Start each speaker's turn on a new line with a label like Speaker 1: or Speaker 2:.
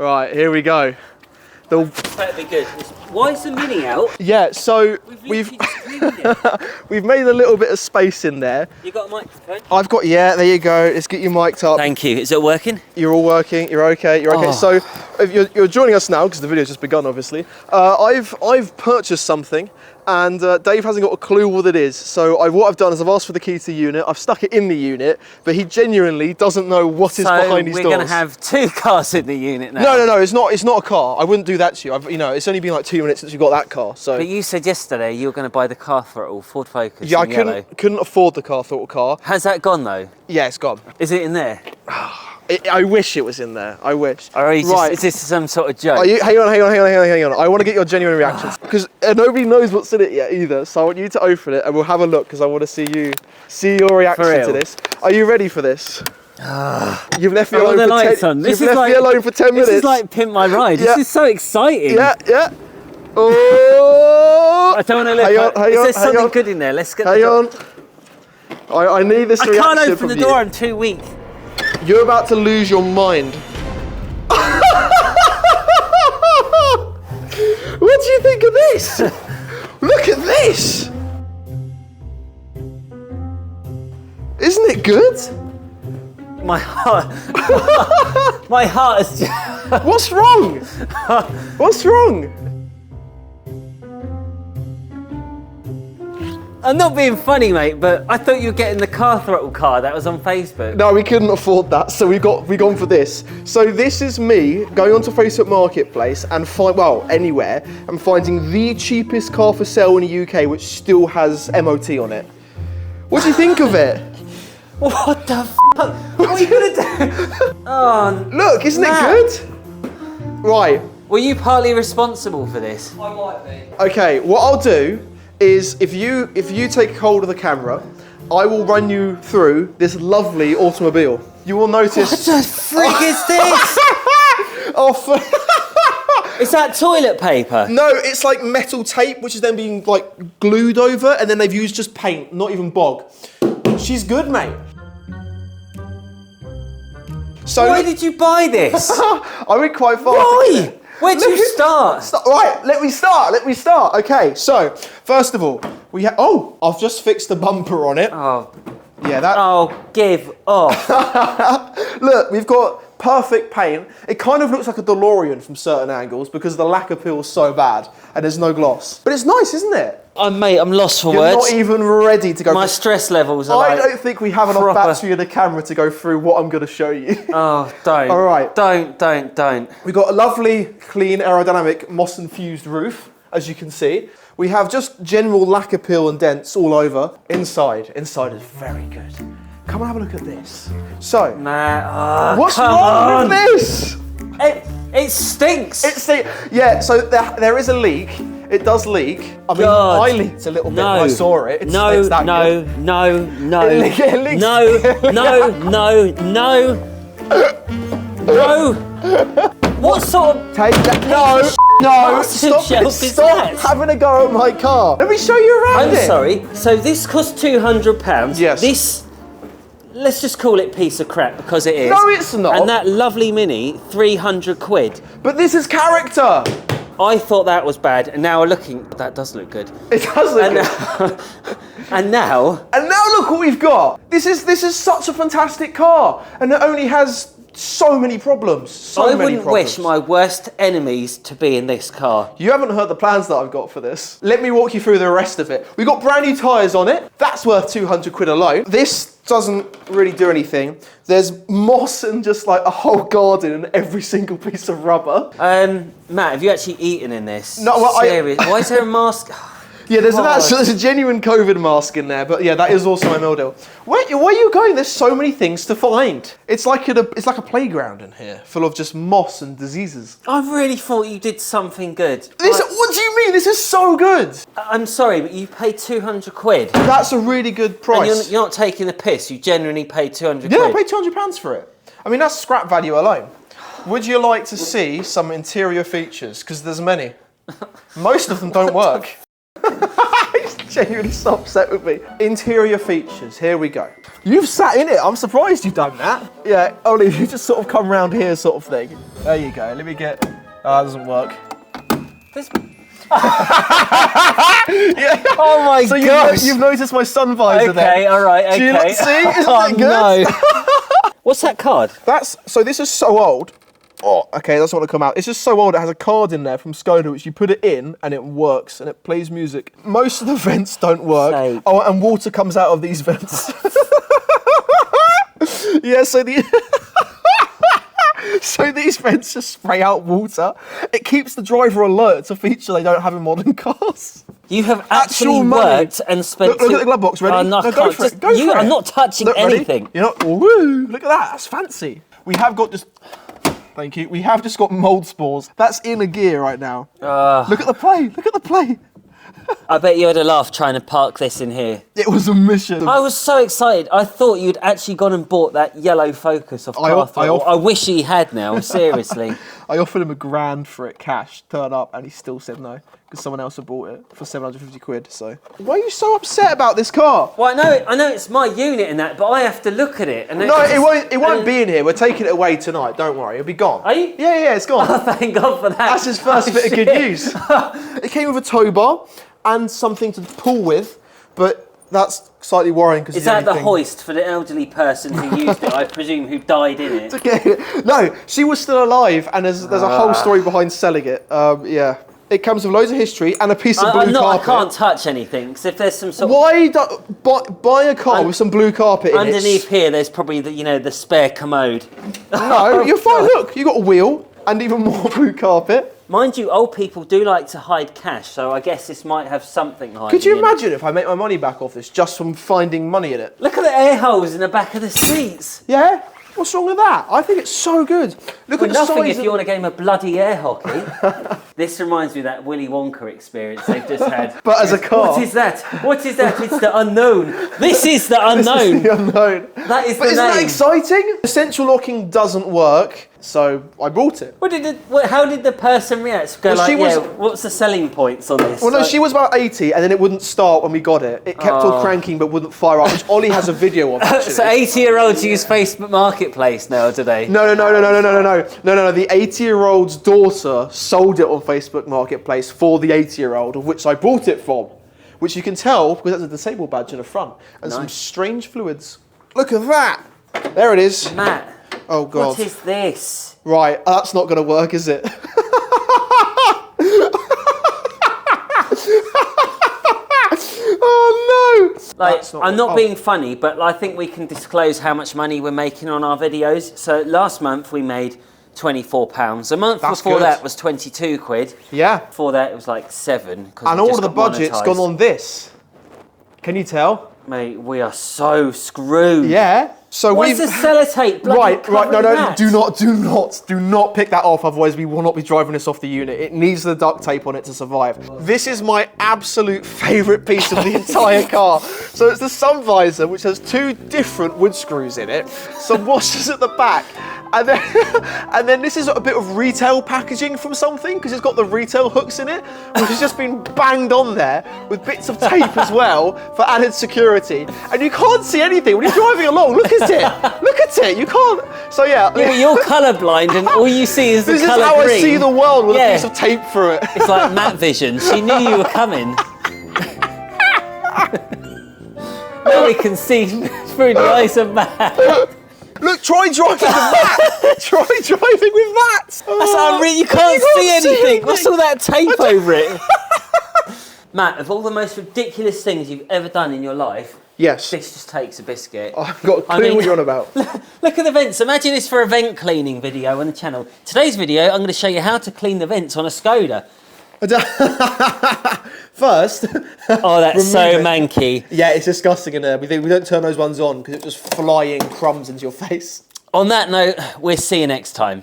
Speaker 1: Right, here we go.
Speaker 2: That'd be good. Why is the Mini out?
Speaker 1: Yeah, so we've made a little bit of space in there.
Speaker 2: You got a microphone?
Speaker 1: I've got, yeah, there you go. Let's get you mic'd up.
Speaker 2: Thank you. Is it working?
Speaker 1: You're all working. You're okay. You're okay.
Speaker 2: Oh.
Speaker 1: So, if you're joining us now because the video's just begun, obviously. I've purchased something, and Dave hasn't got a clue what it is. So what I've done is I've asked for the key to the unit. I've stuck it in the unit, but he genuinely doesn't know what is behind these doors.
Speaker 2: So we're going to have 2 cars in the unit now.
Speaker 1: No. It's not a car. I wouldn't do that to you. It's only been like 2 minutes since you got that car. So.
Speaker 2: But you said yesterday you were going to buy the Car Throttle Ford Focus.
Speaker 1: Yeah, I couldn't afford the Car Throttle car.
Speaker 2: Has that gone though?
Speaker 1: Yeah, it's gone.
Speaker 2: Is it in there?
Speaker 1: I wish it was in there. I wish.
Speaker 2: Is this some sort of joke?
Speaker 1: Hang on. I want to get your genuine reactions because nobody knows what's in it yet either. So I want you to open it and we'll have a look because I want to see your reaction to this. Are you ready for this? You've left me alone for 10 minutes.
Speaker 2: This is like Pimp My Ride.
Speaker 1: Yeah.
Speaker 2: This is so exciting.
Speaker 1: Yeah. Oh!
Speaker 2: I don't want to look. Is there something good in there? Let's get.
Speaker 1: Hang on. I need this reaction
Speaker 2: I can't open
Speaker 1: from
Speaker 2: the
Speaker 1: you.
Speaker 2: door. I'm too weak.
Speaker 1: You're about to lose your mind. What do you think of this? Look at this. Isn't it good?
Speaker 2: My heart. My heart is.
Speaker 1: What's wrong? What's wrong?
Speaker 2: I'm not being funny, mate, but I thought you were getting the Car Throttle car that was on Facebook.
Speaker 1: No, we couldn't afford that, so we've gone for this. So this is me going onto Facebook Marketplace and anywhere, and finding the cheapest car for sale in the UK, which still has MOT on it. What do you think of it?
Speaker 2: What the f***? What are you gonna do? Oh,
Speaker 1: look, isn't it good? Right.
Speaker 2: Were you partly responsible for this?
Speaker 3: I might be.
Speaker 1: Okay, what I'll do is if you take hold of the camera, I will run you through this lovely automobile. You will notice.
Speaker 2: What the frig is this? Is that toilet paper?
Speaker 1: No, it's like metal tape, which is then being like glued over, and then they've used just paint, not even bog. She's good, mate. So
Speaker 2: why did you buy this?
Speaker 1: I went quite far.
Speaker 2: Why? Where'd you start?
Speaker 1: Right, let me start. Okay, so first of all, I've just fixed the bumper on it.
Speaker 2: Oh.
Speaker 1: Yeah, that.
Speaker 2: Oh, give off.
Speaker 1: Look, we've got perfect paint. It kind of looks like a DeLorean from certain angles because the lacquer peel is so bad and there's no gloss. But it's nice, isn't it?
Speaker 2: Mate, I'm lost for
Speaker 1: You're
Speaker 2: words.
Speaker 1: not even ready to go.
Speaker 2: My stress levels are
Speaker 1: I don't think we have enough
Speaker 2: proper.
Speaker 1: battery in the camera to go through what I'm going to show you.
Speaker 2: Oh, don't.
Speaker 1: All right.
Speaker 2: Don't.
Speaker 1: We've got a lovely, clean, aerodynamic, moss-infused roof, as you can see. We have just general lacquer peel and dents all over. Inside is very good. Come and have a look at this. So, what's wrong with this?
Speaker 2: It stinks.
Speaker 1: Yeah, so there is a leak. It does leak. I mean,
Speaker 2: God.
Speaker 1: I leaked a little bit when I saw it. It's
Speaker 2: No.
Speaker 1: that good.
Speaker 2: No.
Speaker 1: It leaks.
Speaker 2: No. What sort of
Speaker 1: Take that. No. Stop having a go at my car. Let me show you around it.
Speaker 2: I'm sorry. So this costs £200.
Speaker 1: Yes.
Speaker 2: This, let's just call it piece of crap because it is.
Speaker 1: No, it's not.
Speaker 2: And that lovely Mini, 300 quid.
Speaker 1: But this is character.
Speaker 2: I thought that was bad, and now looking, that does look good.
Speaker 1: It does look good.
Speaker 2: And now
Speaker 1: look what we've got. This is such a fantastic car, and it only has so many problems.
Speaker 2: I wouldn't wish my worst enemies to be in this car.
Speaker 1: You haven't heard the plans that I've got for this. Let me walk you through the rest of it. We've got brand new tyres on it. That's worth 200 quid alone. This doesn't really do anything. There's moss and just like a whole garden and every single piece of rubber.
Speaker 2: Matt, have you actually eaten in this?
Speaker 1: No, well,
Speaker 2: Serious. Why is there a mask?
Speaker 1: Yeah, there's a genuine COVID mask in there, but yeah, that is also my meal deal. Where are you going? There's so many things to find. It's like a playground in here, full of just moss and diseases.
Speaker 2: I really thought you did something good.
Speaker 1: What do you mean? This is so good.
Speaker 2: I'm sorry, but you paid 200 quid.
Speaker 1: That's a really good price.
Speaker 2: And you're not taking the piss. You genuinely paid 200 quid.
Speaker 1: Yeah, I paid £200 for it. I mean, that's scrap value alone. Would you like to see some interior features? Because there's many. Most of them don't work. genuinely so upset with me. Interior features, here we go. You've sat in it, I'm surprised you've done that. Yeah, only you just sort of come round here sort of thing. There you go, let me get, that doesn't work. Yeah.
Speaker 2: Oh my gosh.
Speaker 1: You've noticed my sun visor there.
Speaker 2: Okay, all right, okay.
Speaker 1: See, isn't that good?
Speaker 2: No. What's that card?
Speaker 1: So this is so old. Oh, okay, that's not gonna come out. It's just so old, it has a card in there from Skoda, which you put it in and it works and it plays music. Most of the vents don't work.
Speaker 2: Sake.
Speaker 1: Oh, and water comes out of these vents. Yeah, so so these vents just spray out water. It keeps the driver alert. It's a feature they don't have in modern cars.
Speaker 2: You have actually worked and spent.
Speaker 1: Look at the glove box. Ready?
Speaker 2: Oh, no,
Speaker 1: go for it. Go
Speaker 2: you
Speaker 1: for
Speaker 2: are
Speaker 1: it.
Speaker 2: not touching anything.
Speaker 1: You're not. Woo! Look at that. That's fancy. We have got just. Thank you. We have just got mold spores. That's in a gear right now. Look at the play. Look at the play.
Speaker 2: I bet you had a laugh trying to park this in here.
Speaker 1: It was a mission.
Speaker 2: I was so excited. I thought you'd actually gone and bought that yellow Focus off Car Throttle. I wish he had now, seriously.
Speaker 1: I offered him $1,000 for it cash, turn up, and he still said no, because someone else had bought it for 750 quid, so. Why are you so upset about this car?
Speaker 2: Well, I know it's my unit and that, but I have to look at it. And
Speaker 1: No, it won't be in here. We're taking it away tonight, don't worry, it'll be gone.
Speaker 2: Are you?
Speaker 1: Yeah, it's gone.
Speaker 2: Oh, thank God for that.
Speaker 1: That's his first bit of good news. It came with a tow bar and something to pull with, but that's slightly worrying because
Speaker 2: is that the hoist for the elderly person who used it, I presume, who died in it?
Speaker 1: Okay. No, she was still alive, and there's a whole story behind selling it. Yeah. It comes with loads of history and a piece of blue carpet.
Speaker 2: I can't touch anything, because if there's some sort
Speaker 1: of... buy a car with some blue carpet in it.
Speaker 2: Underneath here, there's probably the spare commode.
Speaker 1: No, you're fine. Look, you got a wheel and even more blue carpet.
Speaker 2: Mind you, old people do like to hide cash, so I guess this might have something hiding.
Speaker 1: Could you imagine if I make my money back off this just from finding money in it?
Speaker 2: Look at the air holes in the back of the seats.
Speaker 1: Yeah? What's wrong with that? I think it's so good. Look at the
Speaker 2: nothing
Speaker 1: size
Speaker 2: if you want a game of bloody air hockey. This reminds me of that Willy Wonka experience they've just had.
Speaker 1: But as a car.
Speaker 2: What is that? What is that? It's the unknown. This is the unknown.
Speaker 1: This is the unknown.
Speaker 2: That is the name.
Speaker 1: Isn't that exciting? The central locking doesn't work, so I bought it.
Speaker 2: How did the person react? What's the selling points on this?
Speaker 1: Well, no, she was about 80, and then it wouldn't start when we got it. It kept on cranking, but wouldn't fire up, which Ollie has a video of, actually.
Speaker 2: So 80-year-olds use Facebook Marketplace now, do they?
Speaker 1: No. The 80-year-old's daughter sold it on Facebook Marketplace for the 80-year-old, of which I bought it from, which you can tell because there's a disabled badge in the front and some strange fluids. Look at that. There it is.
Speaker 2: Matt.
Speaker 1: Oh, God.
Speaker 2: What is this?
Speaker 1: Right, that's not going to work, is it? Oh, no!
Speaker 2: I'm not being funny, but I think we can disclose how much money we're making on our videos. So last month we made £24. A month before that was 22 quid.
Speaker 1: Yeah.
Speaker 2: Before that it was like 7.
Speaker 1: And all of the budget's gone on this. Can you tell?
Speaker 2: Mate, we are so screwed.
Speaker 1: Yeah. So
Speaker 2: what's the sellotape?
Speaker 1: Right, no, do not pick that off, otherwise we will not be driving this off the unit. It needs the duct tape on it to survive. This is my absolute favourite piece of the entire car. So it's the sun visor, which has 2 different wood screws in it, some washers at the back, and then this is a bit of retail packaging from something, because it's got the retail hooks in it, which has just been banged on there with bits of tape as well for added security. And you can't see anything when you're driving along. Look at it. Look at it. You can't. So yeah.
Speaker 2: You're colourblind, and all you see is the colour green.
Speaker 1: This is how I see the world with a piece of tape through it.
Speaker 2: It's like Matt Vision. She knew you were coming. Now we can see through the eyes of Matt.
Speaker 1: Look, try driving with that. Try driving with that.
Speaker 2: That's you can't see anything. What's all that tape over it? Matt, of all the most ridiculous things you've ever done in your life,
Speaker 1: yes,
Speaker 2: this just takes a biscuit.
Speaker 1: I've got a clue what you're on about.
Speaker 2: Look at the vents. Imagine this for a vent cleaning video on the channel. Today's video, I'm going to show you how to clean the vents on a Skoda.
Speaker 1: First,
Speaker 2: oh, that's so manky.
Speaker 1: Yeah, it's disgusting in there. We don't turn those ones on because it's just flying crumbs into your face.
Speaker 2: On that note, we'll see you next time.